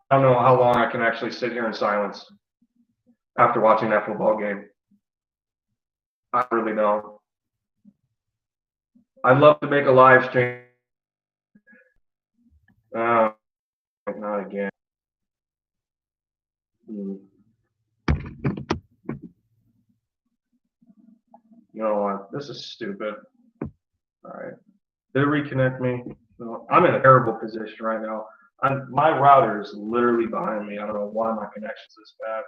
I don't know how long I can actually sit here in silence after watching that football game. I really don't. I'd love to make a live stream. Not again. You know what? This is stupid. All right. Did it reconnect me? No, I'm in a terrible position right now. My router is literally behind me. I don't know why my connection's this bad.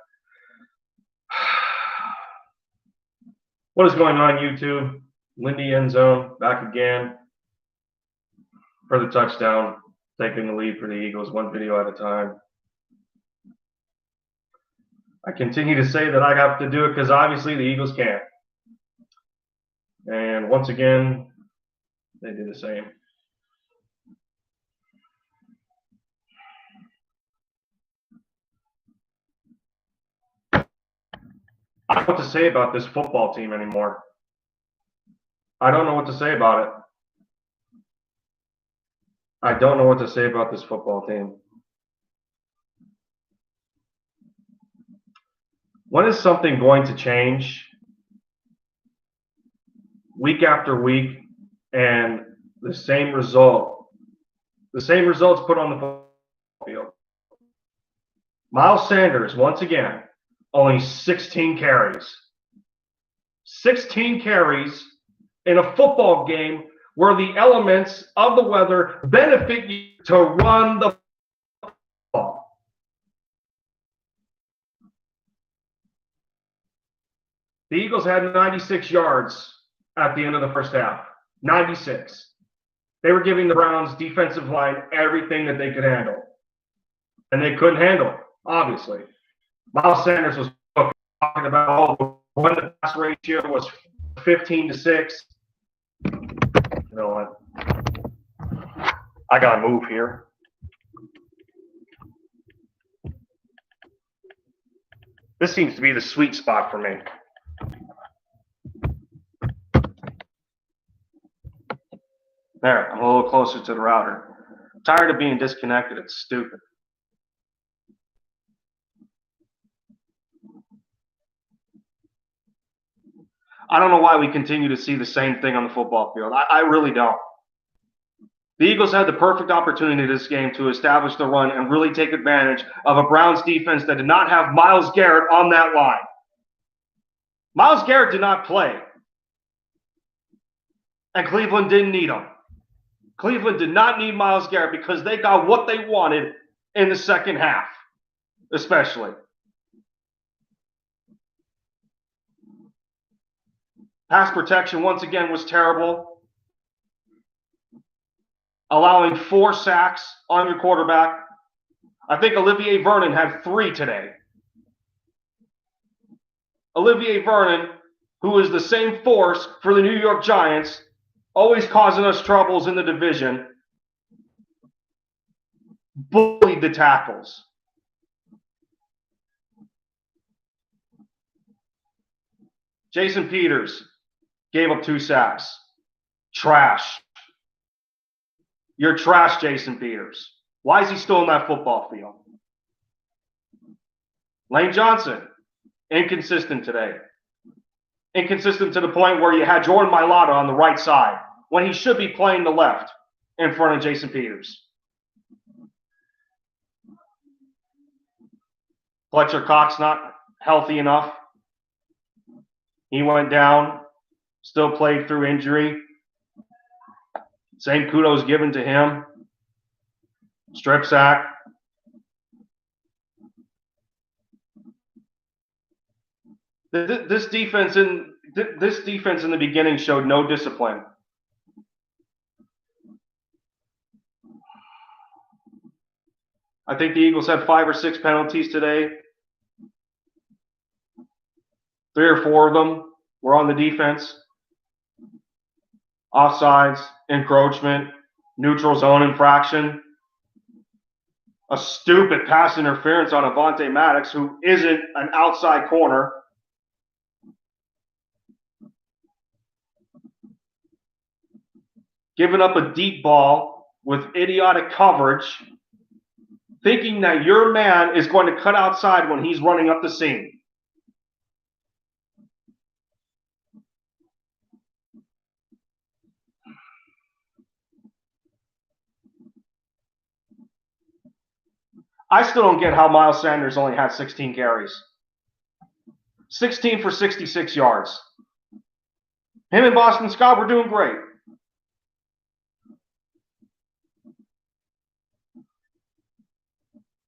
What is going on, YouTube? Lindy end zone back again for the touchdown, taking the lead for the Eagles, one video at a time. I continue to say that I have to do it because obviously the Eagles can't. And once again, they do the same. I don't know what to say about this football team anymore. I don't know what to say about it. I don't know what to say about this football team. When is something going to change week after week and the same results put on the football field? Miles Sanders, once again, only 16 carries. 16 carries in a football game where the elements of the weather benefit you to run the football. The Eagles had 96 yards at the end of the first half. 96. They were giving the Browns' defensive line everything that they could handle. And they couldn't handle it, obviously. Miles Sanders was talking about when the pass ratio was 15-6. You know what? I gotta move here. This seems to be the sweet spot for me. There, I'm a little closer to the router. I'm tired of being disconnected. It's stupid. I don't know why we continue to see the same thing on the football field. I really don't. The Eagles had the perfect opportunity this game to establish the run and really take advantage of a Browns defense that did not have Myles Garrett on that line. Myles Garrett did not play. And Cleveland didn't need him. Cleveland did not need Myles Garrett because they got what they wanted in the second half, especially. Pass protection, once again, was terrible. Allowing 4 sacks on your quarterback. I think Olivier Vernon had 3 today. Olivier Vernon, who is the same force for the New York Giants, always causing us troubles in the division, bullied the tackles. Jason Peters gave up 2 sacks. Trash. You're trash, Jason Peters. Why is he still in that football field? Lane Johnson, inconsistent today. Inconsistent to the point where you had Jordan Mailata on the right side when he should be playing the left in front of Jason Peters. Fletcher Cox not healthy enough. He went down, still played through injury. Same kudos given to him. Strip sack. This defense in the beginning showed no discipline. I think the Eagles had 5 or 6 penalties today. 3 or 4 of them were on the defense. Offsides, encroachment, neutral zone infraction. A stupid pass interference on Avonte Maddox, who isn't an outside corner. Giving up a deep ball with idiotic coverage thinking that your man is going to cut outside when he's running up the seam. I still don't get how Miles Sanders only had 16 carries. 16 for 66 yards. Him and Boston Scott were doing great.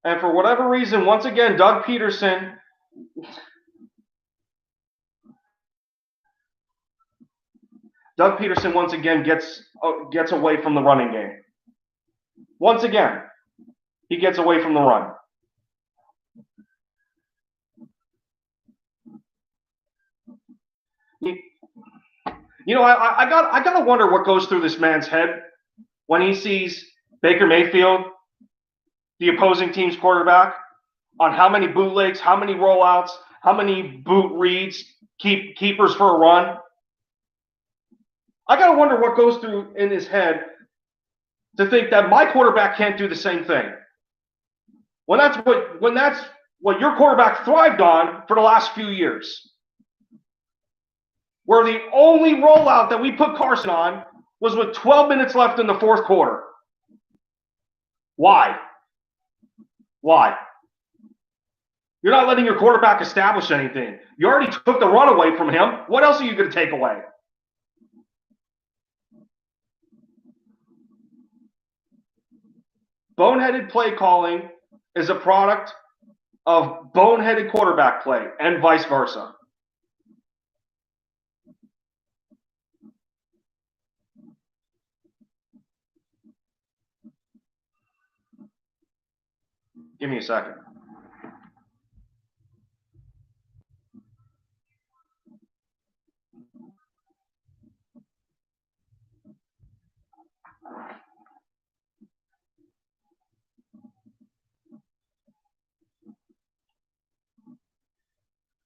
And for whatever reason, once again, Doug Peterson once again gets away from the running game. Once again, he gets away from the run. You know, I gotta wonder what goes through this man's head when he sees Baker Mayfield, the opposing team's quarterback, on how many bootlegs, how many rollouts, how many boot reads, keepers for a run. I gotta wonder what goes through in his head to think that my quarterback can't do the same thing. When that's what your quarterback thrived on for the last few years. Where the only rollout that we put Carson on was with 12 minutes left in the fourth quarter. Why? You're not letting your quarterback establish anything. You already took the run away from him. What else are you going to take away? Boneheaded play calling is a product of boneheaded quarterback play and vice versa. Give me a second.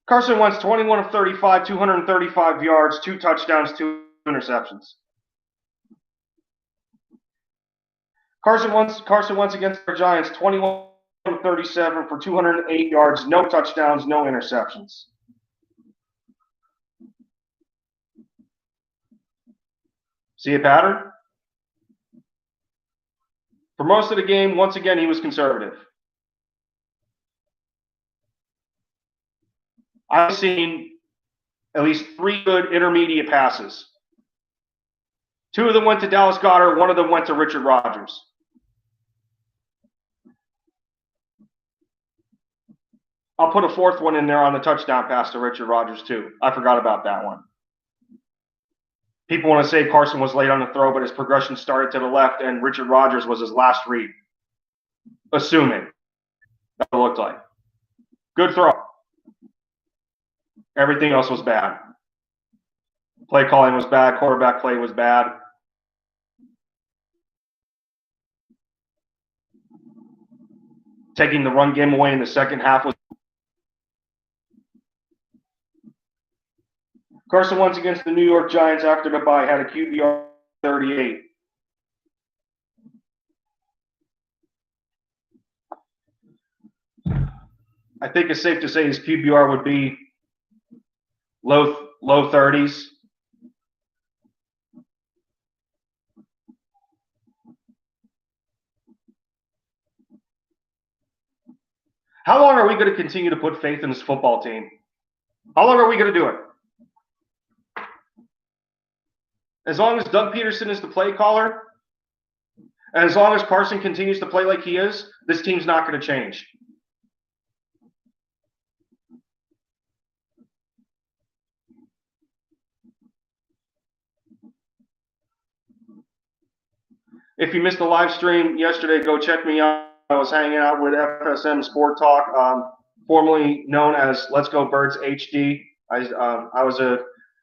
Carson Wentz, 21 of 35, 235 yards, 2 touchdowns, 2 interceptions. Carson Wentz against the Giants, 21 of 37 for 208 yards, no touchdowns, no interceptions. See a pattern? For most of the game, once again, he was conservative. I've seen at least 3 good intermediate passes. 2 of them went to Dallas Goedert, 1 of them went to Richard Rodgers. I'll put a 4th one in there on the touchdown pass to Richard Rodgers, too. I forgot about that one. People want to say Carson was late on the throw, but his progression started to the left, and Richard Rodgers was his last read. Assuming. That's what it looked like. Good throw. Everything else was bad. Play calling was bad. Quarterback play was bad. Taking the run game away in the second half was. Carson Wentz against the New York Giants after the bye had a QBR 38. I think it's safe to say his QBR would be low 30s. How long are we going to continue to put faith in this football team? How long are we going to do it? As long as Doug Peterson is the play caller, and as long as Carson continues to play like he is, this team's not going to change. If you missed the live stream yesterday, go check me out. I was hanging out with FSM Sport Talk, formerly known as Let's Go Birds HD. I was a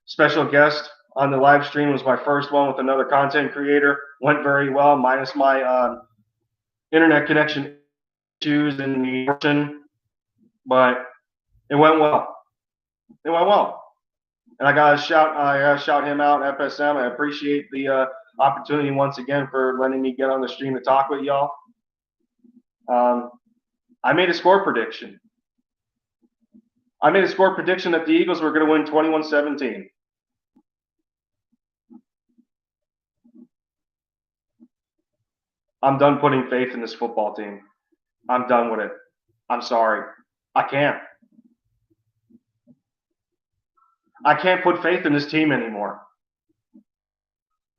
special guest on the live stream. It was my first one with another content creator. Went very well, minus my internet connection issues in the person, but it went well. It went well, and I gotta shout him out, FSM. I appreciate the opportunity once again for letting me get on the stream to talk with y'all. I made a score prediction. I made a score prediction that the Eagles were going to win 21-17. I'm done putting faith in this football team. I'm done with it. I'm sorry. I can't. I can't put faith in this team anymore.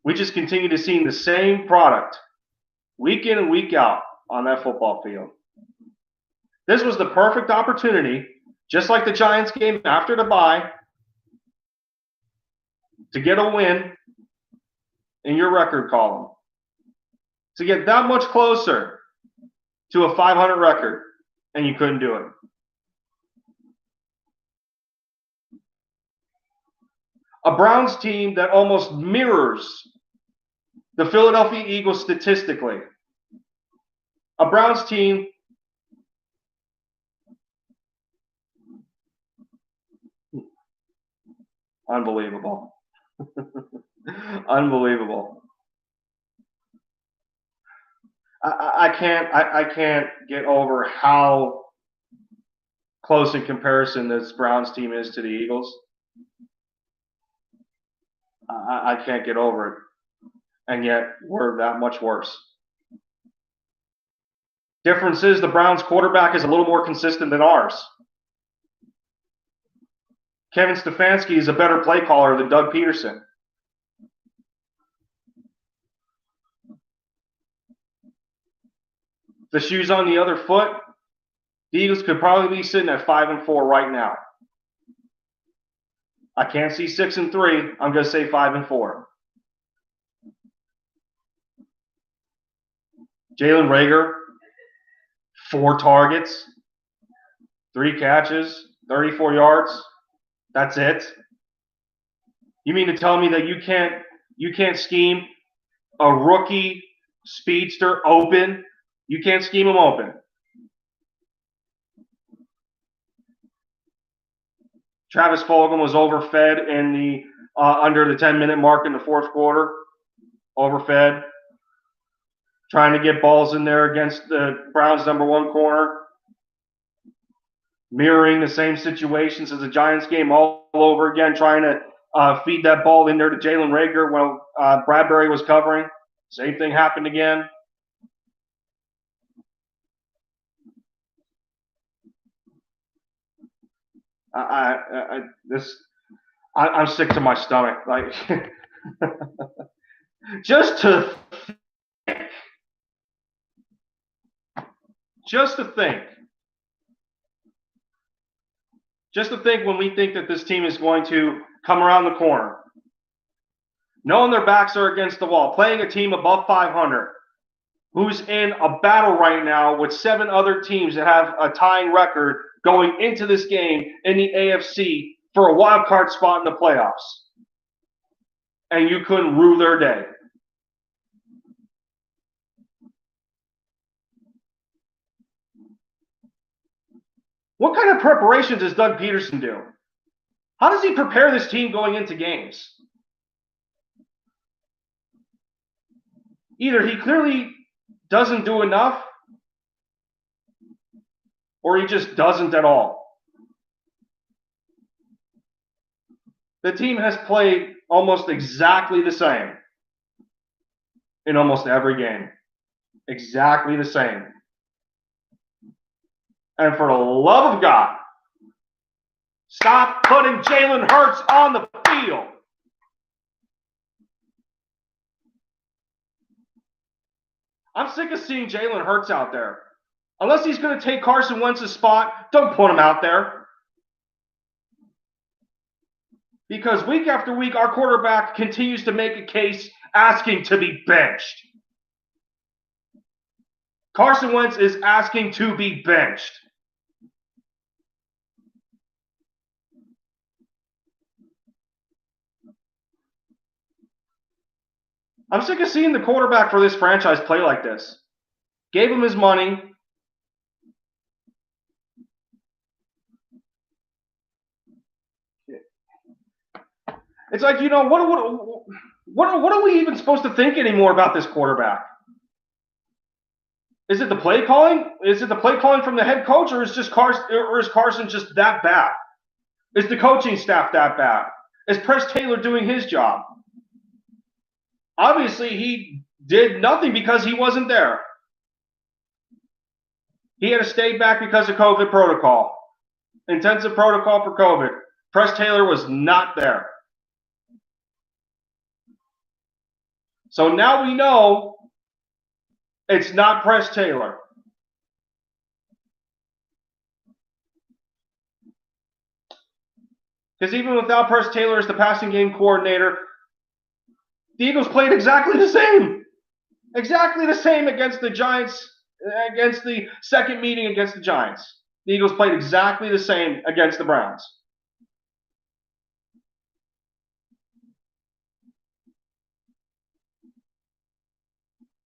We just continue to see the same product week in and week out on that football field. This was the perfect opportunity, just like the Giants game after the bye, to get a win in your record column, to get that much closer to a 500 record, and you couldn't do it. A Browns team that almost mirrors the Philadelphia Eagles statistically. A Browns team unbelievable. Unbelievable. I can't get over how close in comparison this Browns team is to the Eagles. I can't get over it. And yet we're that much worse. Difference is the Browns quarterback is a little more consistent than ours. Kevin Stefanski is a better play caller than Doug Peterson. The shoe's on the other foot. The Eagles could probably be sitting at 5-4 right now. I can't see 6-3. I'm going to say 5-4. Jalen Reagor, 4 targets, 3 catches, 34 yards. That's it. You mean to tell me that you can't scheme a rookie speedster open? You can't scheme him open. Travis Fulgham was overfed in the under the 10-minute mark in the fourth quarter. Overfed. Trying to get balls in there against the Browns' number 1 corner. Mirroring the same situations as the Giants game all over again, trying to feed that ball in there to Jalen Reagor while Bradbury was covering. Same thing happened again. I'm sick to my stomach. Like, just to think when we think that this team is going to come around the corner, knowing their backs are against the wall, playing a team above 500, who's in a battle right now with 7 other teams that have a tying record going into this game in the AFC for a wild card spot in the playoffs. And you couldn't rue their day. What kind of preparation does Doug Peterson do? How does he prepare this team going into games? Either he clearly doesn't do enough, or he just doesn't at all. The team has played almost exactly the same in almost every game. Exactly the same. And for the love of God, stop putting Jalen Hurts on the field. I'm sick of seeing Jalen Hurts out there. Unless he's going to take Carson Wentz's spot, don't put him out there. Because week after week, our quarterback continues to make a case asking to be benched. Carson Wentz is asking to be benched. I'm sick of seeing the quarterback for this franchise play like this. Gave him his money. It's like, you know, what are we even supposed to think anymore about this quarterback? Is it the play calling? Is it the play calling from the head coach, or is Carson just that bad? Is the coaching staff that bad? Is Press Taylor doing his job? Obviously, he did nothing because he wasn't there. He had to stay back because of COVID protocol. Intensive protocol for COVID. Press Taylor was not there. So now we know it's not Press Taylor. Because even without Press Taylor as the passing game coordinator, the Eagles played exactly the same. Exactly the same against the Giants, against the second meeting against the Giants. The Eagles played exactly the same against the Browns.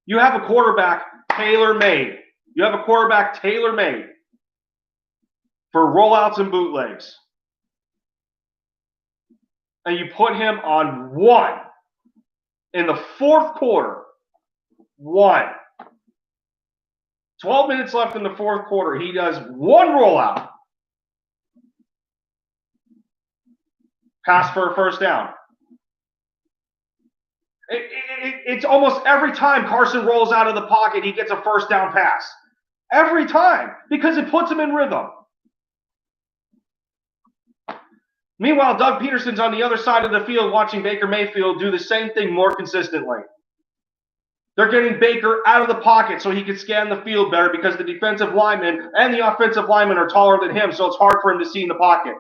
You have a quarterback tailor-made. You have a quarterback tailor-made for rollouts and bootlegs. And you put him on one in the fourth quarter. One. 12 minutes left in the fourth quarter. He does one rollout. Pass for a first down. It's almost every time Carson rolls out of the pocket, he gets a first down pass. Every time, because it puts him in rhythm. Meanwhile, Doug Peterson's on the other side of the field watching Baker Mayfield do the same thing more consistently. They're getting Baker out of the pocket so he can scan the field better because the defensive linemen and the offensive linemen are taller than him, so it's hard for him to see in the pocket.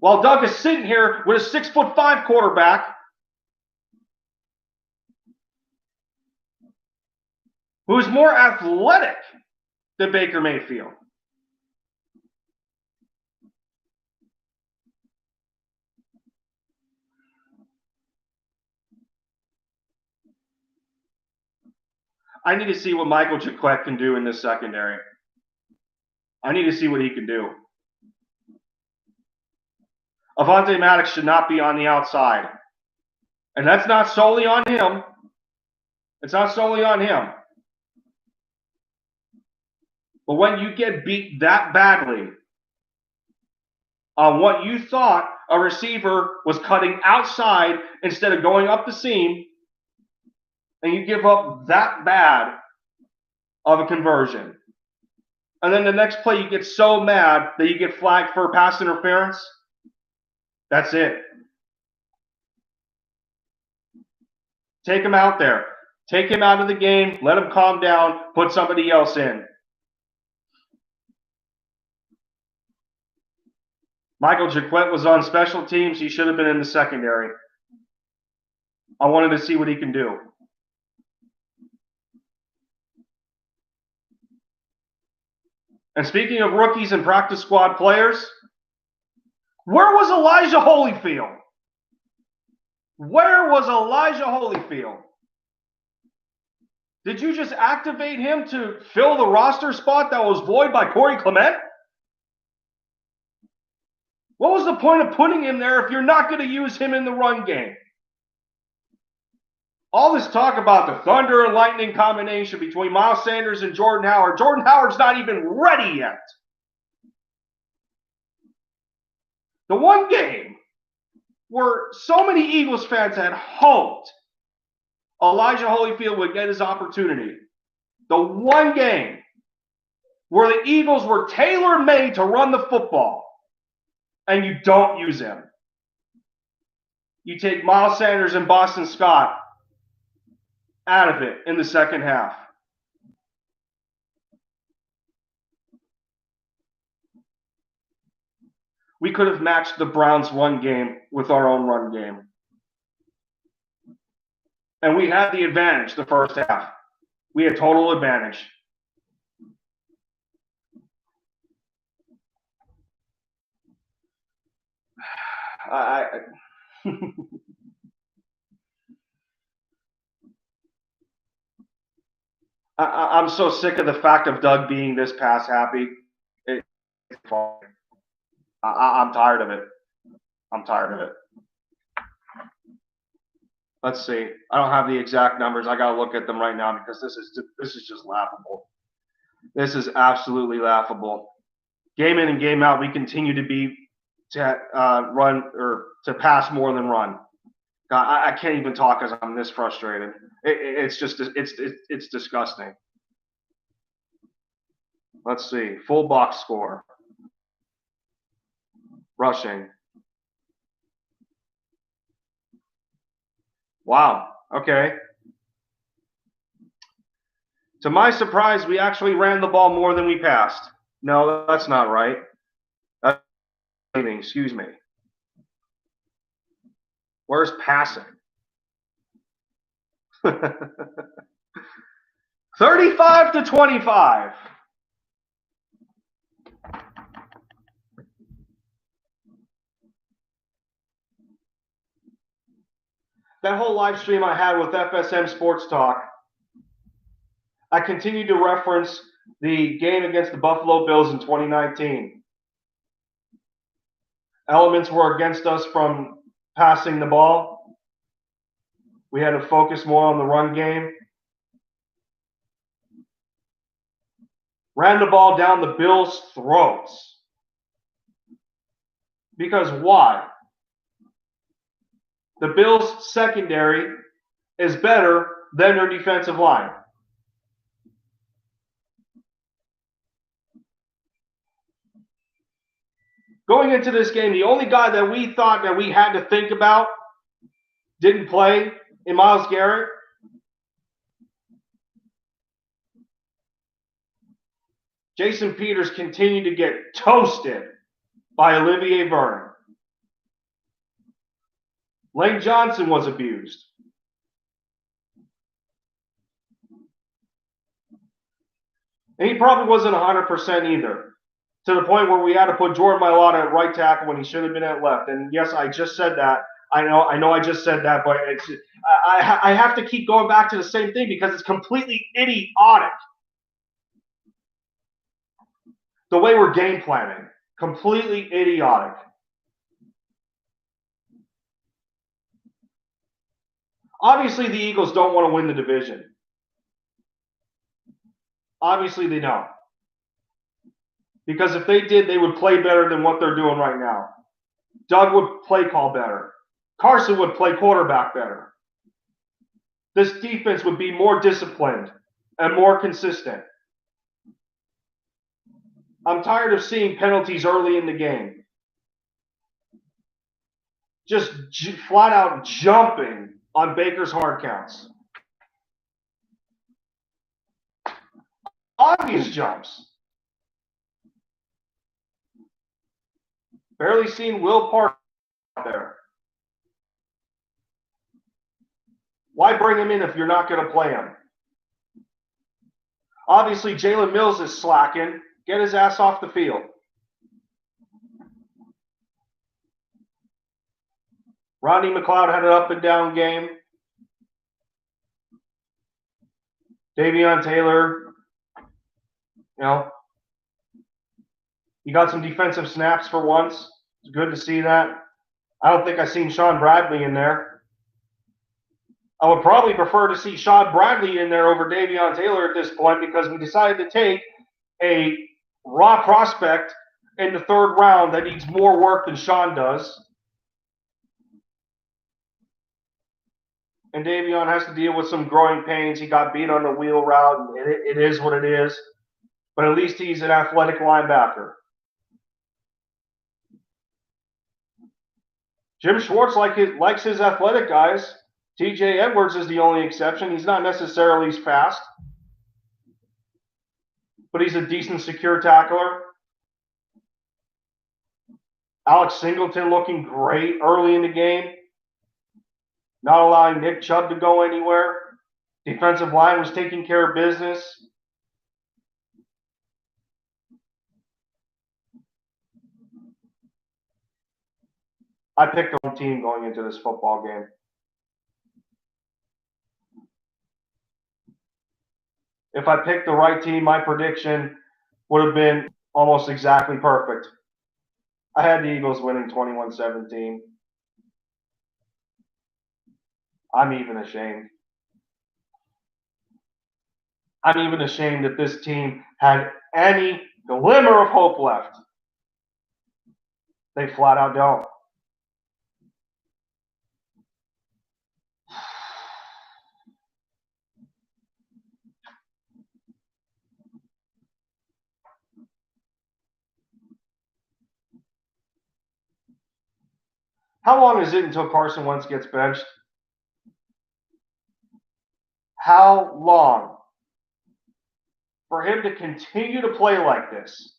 While Doug is sitting here with a 6'5" quarterback who's more athletic than Baker Mayfield. I need to see what Michael Jacquet can do in this secondary. I need to see what he can do. Avonte Maddox should not be on the outside. And that's not solely on him. It's not solely on him. But when you get beat that badly on what you thought a receiver was cutting outside instead of going up the seam, and you give up that bad of a conversion, and then the next play you get so mad that you get flagged for pass interference, that's it. Take him out there. Take him out of the game. Let him calm down. Put somebody else in. Michael Jacquet was on special teams. He should have been in the secondary. I wanted to see what he can do. And speaking of rookies and practice squad players, where was Elijah Holyfield? Where was Elijah Holyfield? Did you just activate him to fill the roster spot that was void by Corey Clement? What was the point of putting him there if you're not going to use him in the run game? All this talk about the thunder and lightning combination between Miles Sanders and Jordan Howard. Jordan Howard's not even ready yet. The one game where so many Eagles fans had hoped Elijah Holyfield would get his opportunity. The one game where the Eagles were tailor-made to run the football, and you don't use him. You take Miles Sanders and Boston Scott out of it in the second half. We could have matched the Browns' run game with our own run game. And we had the advantage the first half. We had total advantage. I'm so sick of the fact of Doug being this pass happy. I'm tired of it. I'm tired of it. Let's see. I don't have the exact numbers. I got to look at them right now because this is just laughable. This is absolutely laughable. Game in and game out, we continue to run or to pass more than run. God, I can't even talk because I'm this frustrated. It's disgusting. Let's see. Full box score. Rushing. Wow. Okay. To my surprise, we actually ran the ball more than we passed. No, that's not right. That's excuse me. Where's passing? 35-25. That whole live stream I had with FSM Sports Talk, I continued to reference the game against the Buffalo Bills in 2019. Elements were against us from passing the ball. We had to focus more on the run game. Ran the ball down the Bills' throats. Because why? The Bills' secondary is better than their defensive line. Going into this game, the only guy that we thought that we had to think about didn't play in Myles Garrett. Jason Peters continued to get toasted by Olivier Vernon. Lane Johnson was abused. And he probably wasn't 100% either, to the point where we had to put Jordan Mailata at right tackle when he should have been at left. And yes, I just said that. I know I just said that, but I have to keep going back to the same thing because it's completely idiotic. The way we're game planning, completely idiotic. Obviously, the Eagles don't want to win the division. Obviously, they don't. Because if they did, they would play better than what they're doing right now. Doug would play call better. Carson would play quarterback better. This defense would be more disciplined and more consistent. I'm tired of seeing penalties early in the game. Just flat out jumping on Baker's hard counts. Obvious jumps. Barely seen Will Parker out there. Why bring him in if you're not going to play him? Obviously, Jalen Mills is slacking. Get his ass off the field. Rodney McLeod had an up-and-down game. Davion Taylor, he got some defensive snaps for once. It's good to see that. I don't think I've seen Sean Bradley in there. I would probably prefer to see Sean Bradley in there over Davion Taylor at this point because we decided to take a raw prospect in the third round that needs more work than Sean does. And Davion has to deal with some growing pains. He got beat on the wheel route, and it is what it is. But at least he's an athletic linebacker. Jim Schwartz likes his athletic guys. TJ Edwards is the only exception. He's not necessarily as fast, but he's a decent secure tackler. Alex Singleton looking great early in the game. Not allowing Nick Chubb to go anywhere. Defensive line was taking care of business. I picked the wrong team going into this football game. If I picked the right team, my prediction would have been almost exactly perfect. I had the Eagles winning 21-17. I'm even ashamed. I'm even ashamed that this team had any glimmer of hope left. They flat out don't. How long is it until Carson Wentz gets benched? How long for him to continue to play like this?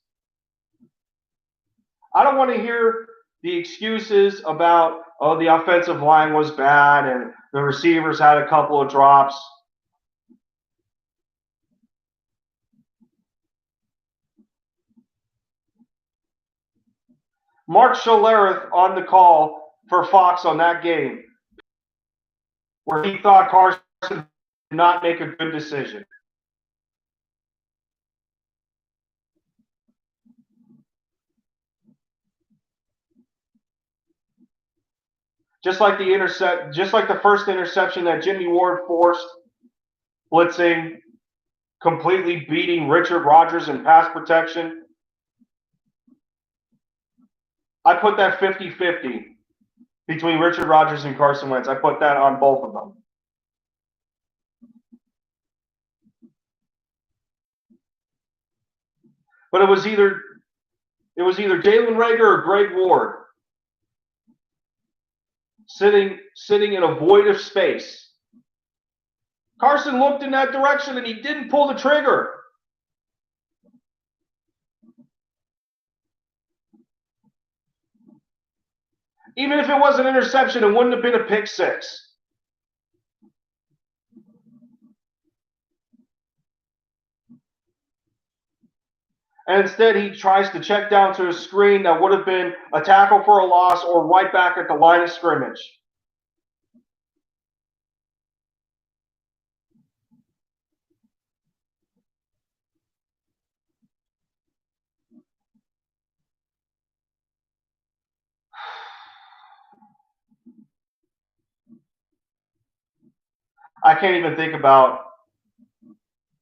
I don't want to hear the excuses about, oh, the offensive line was bad and the receivers had a couple of drops. Mark Schlereth on the call for Fox on that game, where he thought Carson did not make a good decision. Just like the first interception that Jimmy Ward forced, blitzing, completely beating Richard Rodgers in pass protection. I put that 50-50 between Richard Rodgers and Carson Wentz. I put that on both of them. But it was either Jalen Reagor or Greg Ward sitting in a void of space. Carson looked in that direction and he didn't pull the trigger. Even if it was an interception, it wouldn't have been a pick six. And instead, he tries to check down to a screen that would have been a tackle for a loss or right back at the line of scrimmage. I can't even think about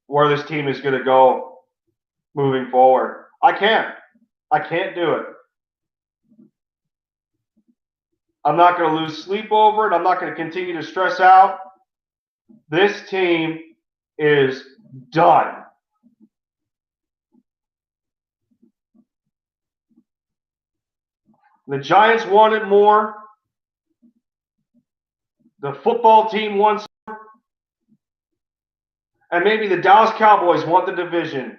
where this team is going to go moving forward. I can't do it. I'm not going to lose sleep over it. I'm not going to continue to stress out. This team is done. The Giants wanted more. The football team wants more. And maybe the Dallas Cowboys want the division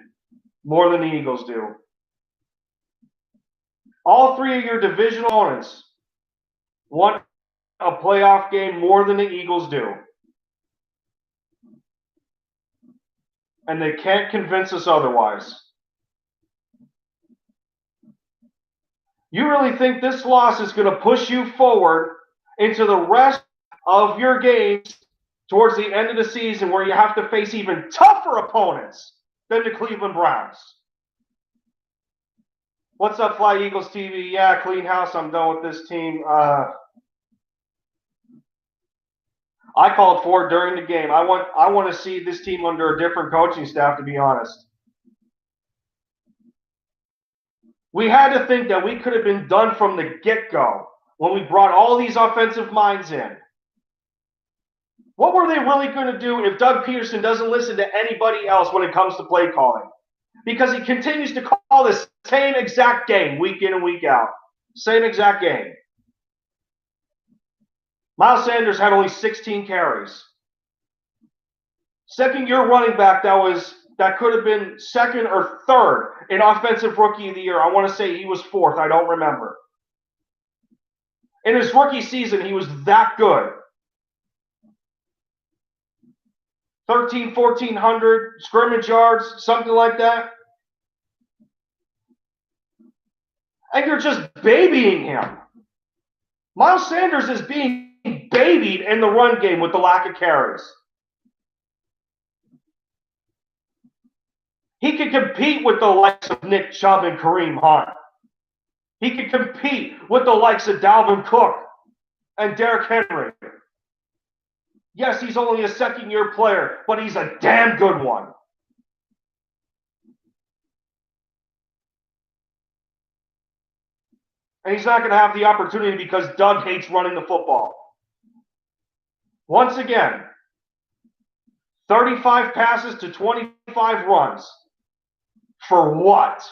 more than the Eagles do. All three of your division opponents want a playoff game more than the Eagles do. And they can't convince us otherwise. You really think this loss is going to push you forward into the rest of your games towards the end of the season where you have to face even tougher opponents than the Cleveland Browns? What's up, Fly Eagles TV? Yeah, clean house. I'm done with this team. I called for it during the game. I want to see this team under a different coaching staff, to be honest. We had to think that we could have been done from the get-go when we brought all these offensive minds in. What were they really going to do if Doug Peterson doesn't listen to anybody else when it comes to play calling? Because he continues to call the same exact game week in and week out. Same exact game. Miles Sanders had only 16 carries. Second-year running back that could have been second or third in Offensive Rookie of the Year. I want to say he was fourth. I don't remember. In his rookie season, he was that good. 1,400 scrimmage yards, something like that. And you're just babying him. Miles Sanders is being babied in the run game with the lack of carries. He could compete with the likes of Nick Chubb and Kareem Hunt. He could compete with the likes of Dalvin Cook and Derrick Henry. Yes, he's only a second-year player, but he's a damn good one. And he's not going to have the opportunity because Doug hates running the football. Once again, 35 passes to 25 runs. For what?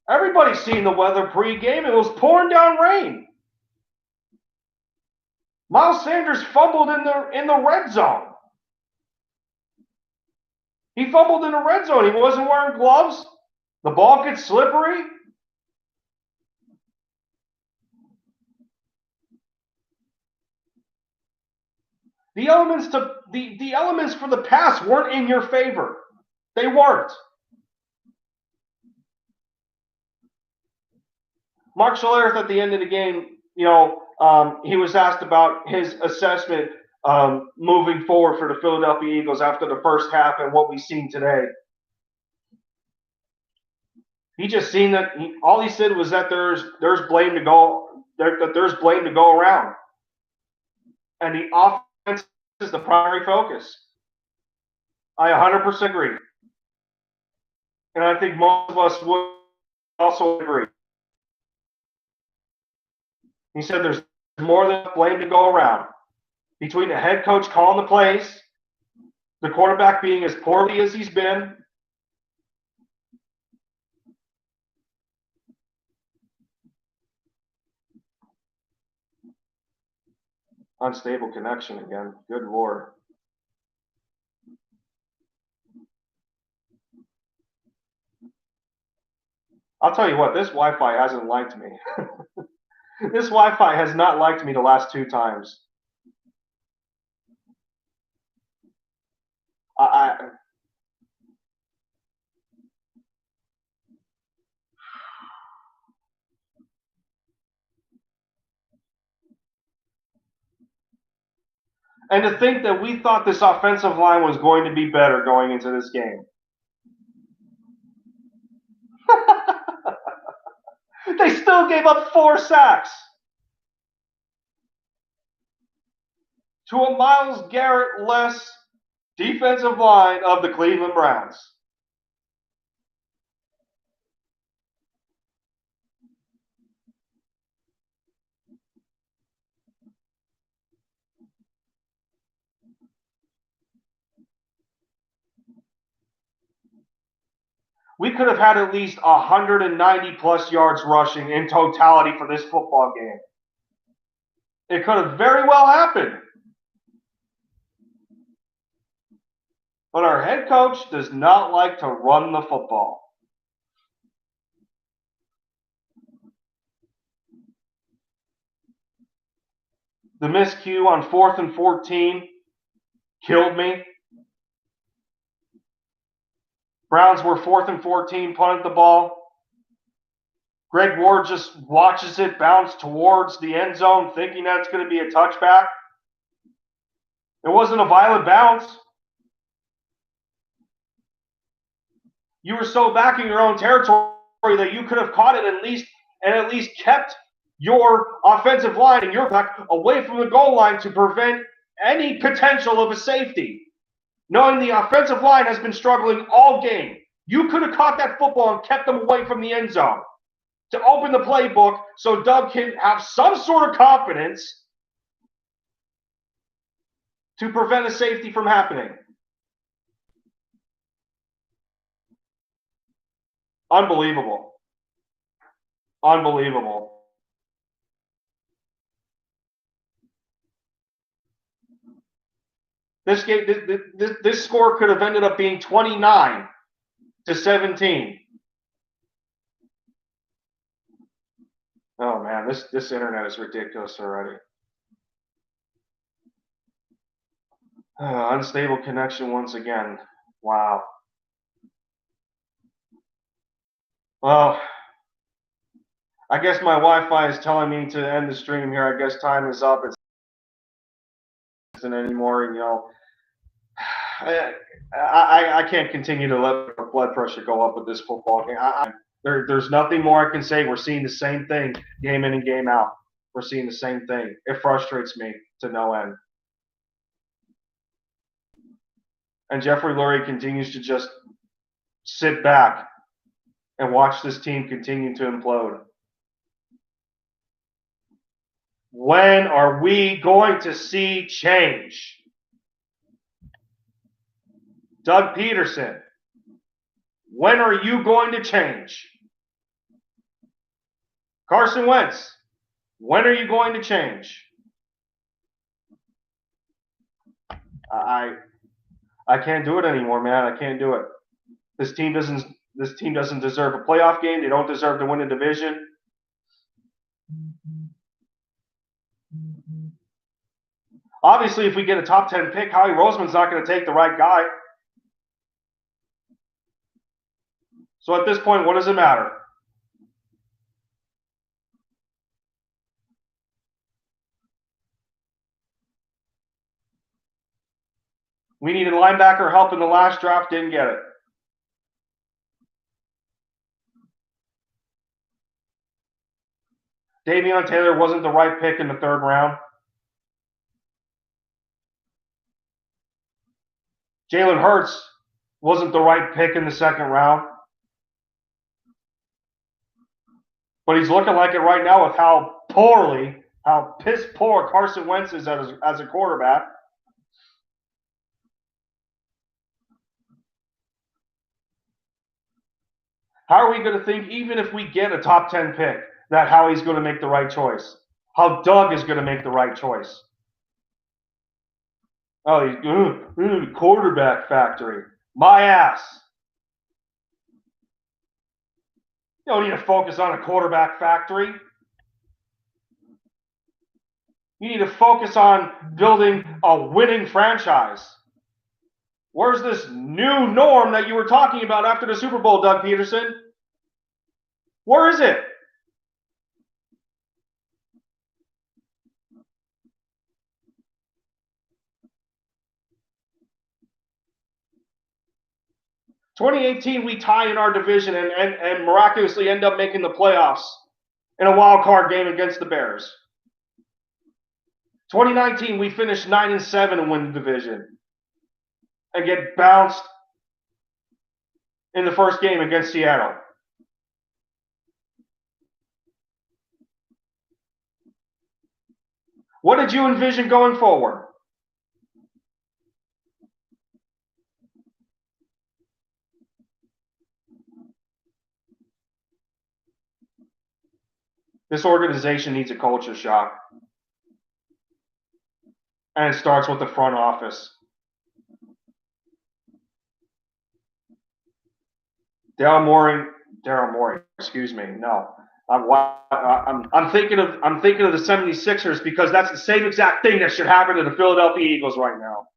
Everybody's seen the weather pregame. It was pouring down rain. Miles Sanders fumbled in the red zone. He fumbled in the red zone. He wasn't wearing gloves. The ball gets slippery. The elements for the pass weren't in your favor. They weren't. Mark Schlereth at the end of the game, he was asked about his assessment moving forward for the Philadelphia Eagles after the first half and what we've seen today. He just seen that all he said was that there's blame to go that there's blame to go around, and the offense is the primary focus. I 100% agree, and I think most of us would also agree. He said there's more than blame to go around between the head coach calling the plays, the quarterback being as poorly as he's been. Unstable connection again. Good Lord. I'll tell you what, this Wi-Fi hasn't liked me. This Wi-Fi has not liked me the last 2 times. And to think that we thought this offensive line was going to be better going into this game. They still gave up 4 sacks to a Myles Garrett-less defensive line of the Cleveland Browns. We could have had at least 190 plus yards rushing in totality for this football game. It could have very well happened. But our head coach does not like to run the football. The miscue on 4th and 14 killed me. Browns were 4th and 14, punted the ball. Greg Ward just watches it bounce towards the end zone, thinking that it's going to be a touchback. It wasn't a violent bounce. You were so back in your own territory that you could have caught it and at least kept your offensive line and your back away from the goal line to prevent any potential of a safety. Knowing the offensive line has been struggling all game, you could have caught that football and kept them away from the end zone to open the playbook so Doug can have some sort of confidence to prevent a safety from happening. Unbelievable. Unbelievable. This game, this score could have ended up being 29-17. Oh man, this internet is ridiculous already. Unstable connection once again. Wow. Well, I guess my Wi-Fi is telling me to end the stream here. I guess time is up. It's isn't anymore. I can't continue to let our blood pressure go up with this football game. There's nothing more I can say. We're seeing the same thing game in and game out. we're seeing the same thing. It frustrates me to no end. And Jeffrey Lurie continues to just sit back and watch this team continue to implode. When are we going to see change? Doug Peterson, when are you going to change? Carson Wentz, when are you going to change? I can't do it anymore, man. I can't do it. This team doesn't deserve a playoff game. They don't deserve to win a division. Obviously, if we get a top 10 pick, Howie Roseman's not going to take the right guy. So at this point, what does it matter? We needed linebacker help in the last draft, didn't get it. Davion Taylor wasn't the right pick in the 3rd round. Jalen Hurts wasn't the right pick in the 2nd round. But he's looking like it right now with how piss poor Carson Wentz is as a quarterback. How are we going to think, even if we get a top 10 pick, that Howie's going to make the right choice? How Doug is going to make the right choice? Oh, he's quarterback factory. My ass. You don't need to focus on a quarterback factory. You need to focus on building a winning franchise. Where's this new norm that you were talking about after the Super Bowl, Doug Peterson? Where is it? "2018, we tie in our division and miraculously end up making the playoffs in a wild card game against the Bears. 2019, we finish 9-7 and win the division and get bounced in the first game against Seattle. What did you envision going forward? This organization needs a culture shock. And it starts with the front office. Daryl Morey, excuse me. No. I'm thinking of the 76ers because that's the same exact thing that should happen to the Philadelphia Eagles right now.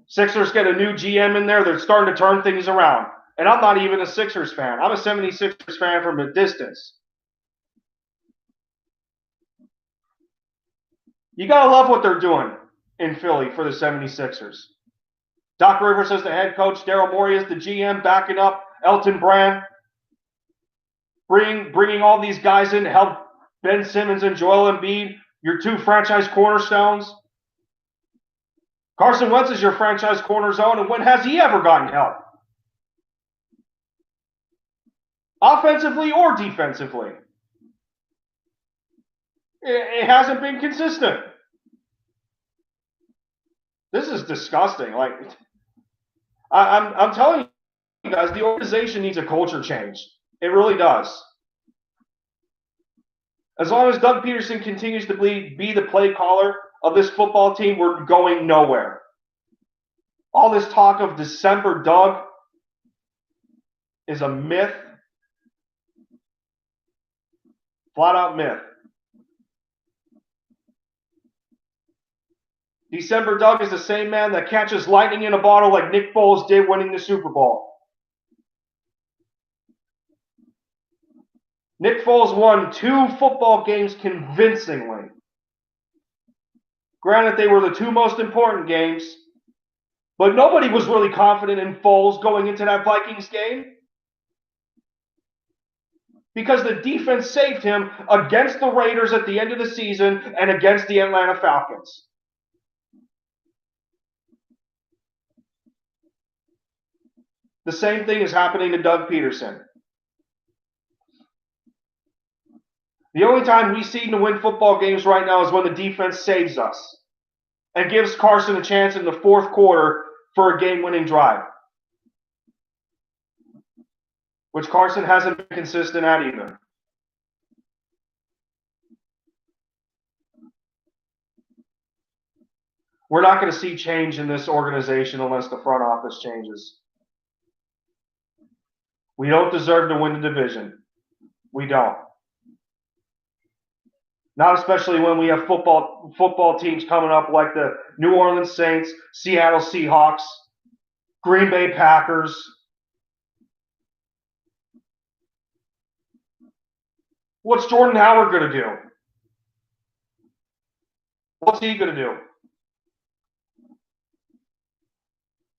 Sixers get a new GM in there. They're starting to turn things around. And I'm not even a Sixers fan. I'm a 76ers fan from a distance. You got to love what they're doing in Philly for the 76ers. Doc Rivers as the head coach. Daryl Morey as the GM, backing up Elton Brand. Bringing all these guys in to help Ben Simmons and Joel Embiid, your 2 franchise cornerstones. Carson Wentz is your franchise cornerstone, and when has he ever gotten help? Offensively or defensively? It hasn't been consistent. This is disgusting. Like, I'm telling you guys, the organization needs a culture change. It really does. As long as Doug Peterson continues to be the play caller of this football team, we're going nowhere. All this talk of December Doug is a myth. Flat out myth. December Doug is the same man that catches lightning in a bottle like Nick Foles did winning the Super Bowl. Nick Foles won 2 football games convincingly. Granted, they were the 2 most important games, but nobody was really confident in Foles going into that Vikings game because the defense saved him against the Raiders at the end of the season and against the Atlanta Falcons. The same thing is happening to Doug Peterson. The only time we seem to win football games right now is when the defense saves us and gives Carson a chance in the fourth quarter for a game-winning drive, which Carson hasn't been consistent at either. We're not going to see change in this organization unless the front office changes. We don't deserve to win the division. We don't. Not especially when we have football teams coming up like the New Orleans Saints, Seattle Seahawks, Green Bay Packers. What's Jordan Howard going to do? What's he going to do?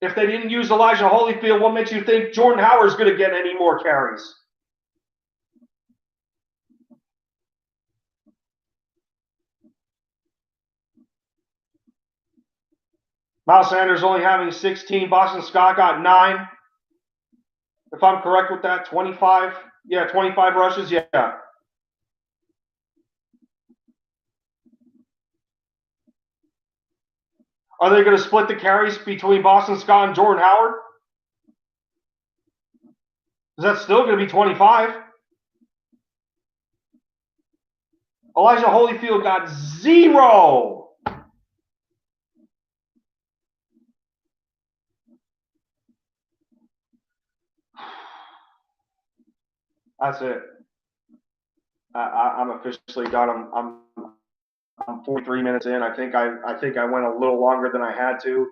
If they didn't use Elijah Holyfield, what makes you think Jordan Howard's going to get any more carries? Miles Sanders only having 16. Boston Scott got 9. If I'm correct with that, 25. Yeah, 25 rushes. Yeah. Are they going to split the carries between Boston Scott and Jordan Howard? Is that still going to be 25? Elijah Holyfield got 0. That's it. I'm officially done. I'm 43 minutes in. I think I went a little longer than I had to.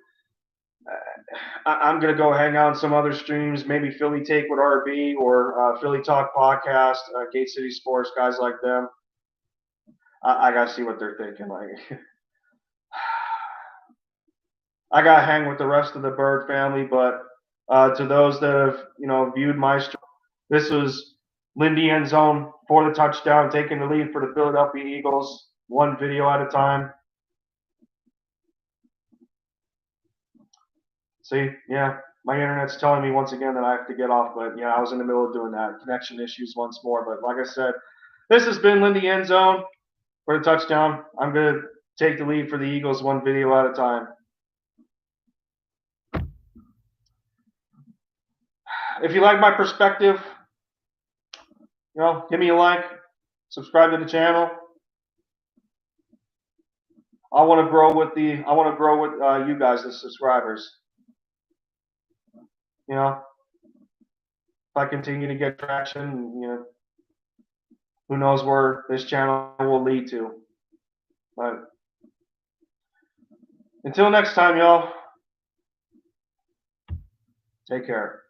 I'm gonna go hang out on some other streams, maybe Philly Take with RB or Philly Talk Podcast, Gate City Sports, guys like them. I gotta see what they're thinking. Like, I gotta hang with the rest of the Bird family. But to those that have viewed my stream, this was Lindy End Zone for the touchdown, taking the lead for the Philadelphia Eagles, one video at a time. See, yeah, my internet's telling me once again that I have to get off, but yeah, I was in the middle of doing that. Connection issues once more. But like I said, this has been Lindy End Zone for the touchdown. I'm going to take the lead for the Eagles one video at a time. If you like my perspective, give me a like, subscribe to the channel. I want to grow with you guys, the subscribers. If I continue to get traction, who knows where this channel will lead to. But until next time, y'all, take care.